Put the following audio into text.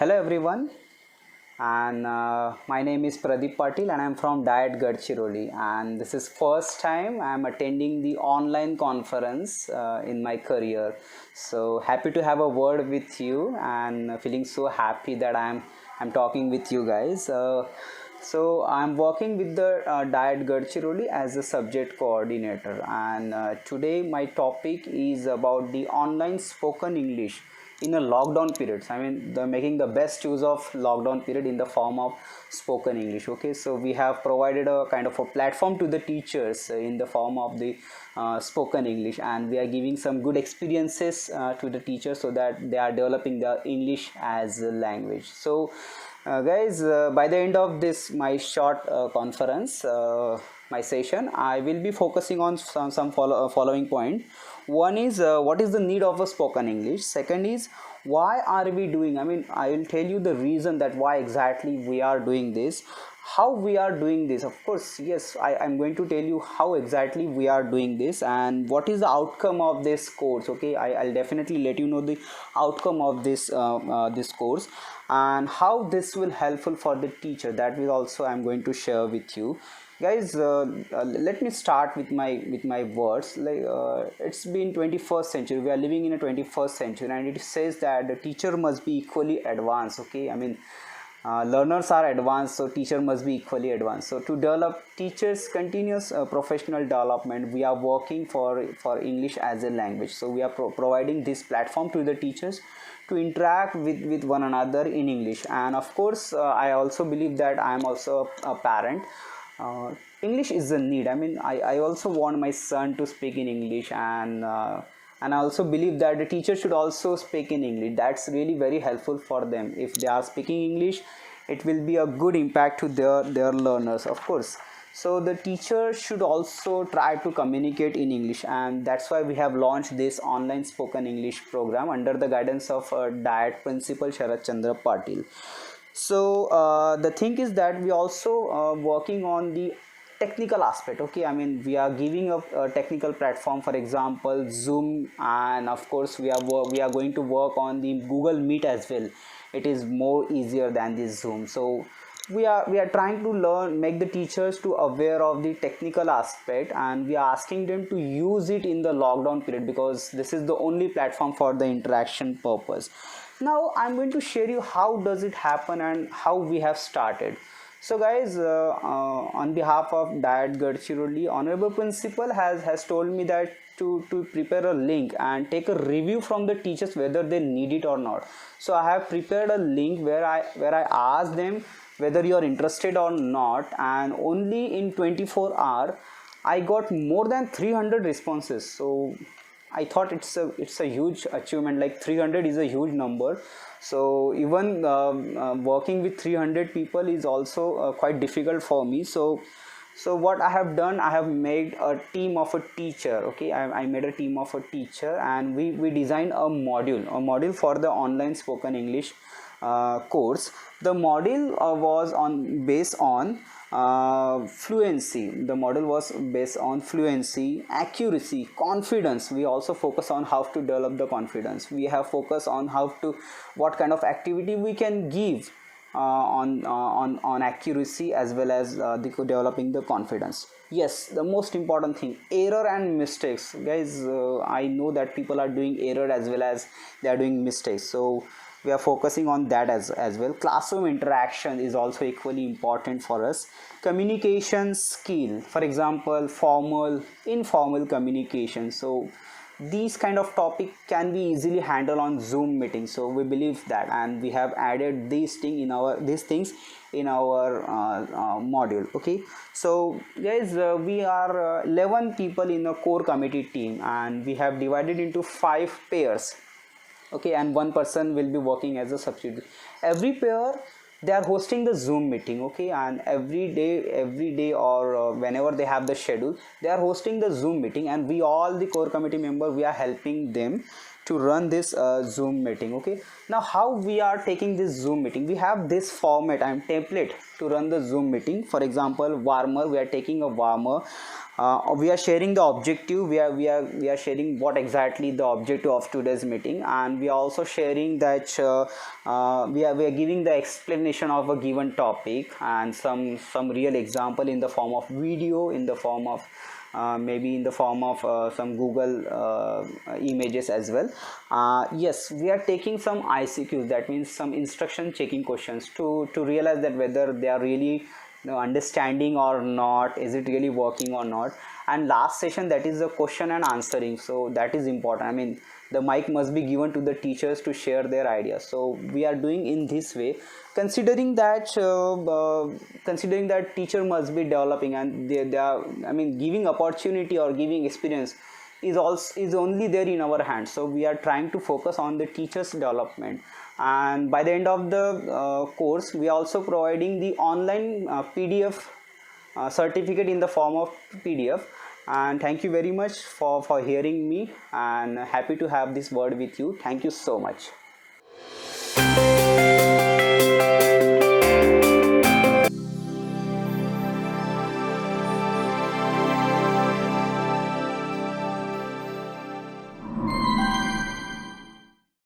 Hello everyone, and my name is Pradeep Patil, and I'm from Diet Gadchiroli. And this is first time I'm attending the online conference in my career. So happy to have a word with you, and feeling so happy that I'm talking with you guys. So I'm working with the Diet Gadchiroli as a subject coordinator, and today my topic is about the online spoken English in a lockdown periods. I mean, the making the best use of lockdown period in the form of spoken English. Okay, so we have provided a kind of a platform to the teachers in the form of the spoken English, and we are giving some good experiences to the teachers so that they are developing the English as a language. So guys, by the end of this my short conference, my session, I will be focusing on some following point. One is what is the need of a spoken English. Second is why are we doing, I mean, I will tell you the reason that why exactly we are doing this, how we are doing this. Of course, yes, I'm going to tell you how exactly we are doing this and what is the outcome of this course. Okay, I'll definitely let you know the outcome of this course and how this will helpful for the teacher. That will also I'm going to share with you guys. Let me start with my words. Like it's been 21st century, we are living in a 21st century, and it says that the teacher must be equally advanced. Okay, I mean, learners are advanced, so teacher must be equally advanced. So to develop teachers continuous professional development, we are working for English as a language. So we are providing this platform to the teachers to interact with one another in English. And of course, I also believe that I am also a parent. English is a need. I mean, I also want my son to speak in English, and I also believe that the teacher should also speak in English. That's really very helpful for them. If they are speaking English, it will be a good impact to their learners, of course. So the teacher should also try to communicate in English, and that's why we have launched this online spoken English program under the guidance of Diet Principal Sharat Chandra Patil. So the thing is that we also working on the technical aspect. Okay, I mean, we are giving a technical platform, for example Zoom, and of course we are going to work on the Google Meet as well. It is more easier than this Zoom. So we are trying to make the teachers to aware of the technical aspect, and we are asking them to use it in the lockdown period because this is the only platform for the interaction purpose. Now I'm going to share you how does it happen and how we have started. So guys, on behalf of Diet Gadchiroli, Honorable Principal has told me that to prepare a link and take a review from the teachers whether they need it or not. So I have prepared a link where I ask them whether you are interested or not, and only in 24 hours I got more than 300 responses. So I thought it's a huge achievement. Like 300 is a huge number. So even working with 300 people is also quite difficult for me. So what I have done, I have made a team of a teacher. Okay, I made a team of a teacher, and we designed a module for the online spoken English course. The module was on based on fluency. The model was based on fluency, accuracy, confidence. We also focus on how to develop the confidence. We have focused on what kind of activity we can give on accuracy, as well as developing the confidence. Yes, the most important thing, error and mistakes. Guys, I know that people are doing error as well as they are doing mistakes. So we are focusing on that as well. Classroom interaction is also equally important for us. Communication skill, for example formal, informal communication. So these kind of topic can be easily handled on Zoom meetings. So we believe that, and we have added these things in our module. Okay, so guys, we are 11 people in a core committee team, and we have divided into 5 pairs. Okay, and one person will be working as a substitute. Every pair, they are hosting the Zoom meeting. Okay, and every day or whenever they have the schedule, they are hosting the Zoom meeting, and we all the core committee member, we are helping them to run this Zoom meeting. Okay, now how we are taking this Zoom meeting? We have this format and template to run the Zoom meeting. For example, warmer, we are taking a warmer. We are sharing the objective. We are sharing what exactly the objective of today's meeting, and we are also sharing that we are giving the explanation of a given topic and some real example in the form of video, in the form of maybe in the form of some Google images as well. Yes, we are taking some ICQs, that means some instruction checking questions to realize that whether they are really understanding or not, is it really working or not. And last session, that is the question and answering, so that is important. I mean, the mic must be given to the teachers to share their ideas, so we are doing in this way, considering that teacher must be developing, and they are, I mean, giving opportunity or giving experience is only there in our hands. So we are trying to focus on the teachers development, and by the end of the course, we are also providing the online PDF certificate in the form of PDF. And thank you very much for hearing me, and happy to have this word with you. Thank you so much.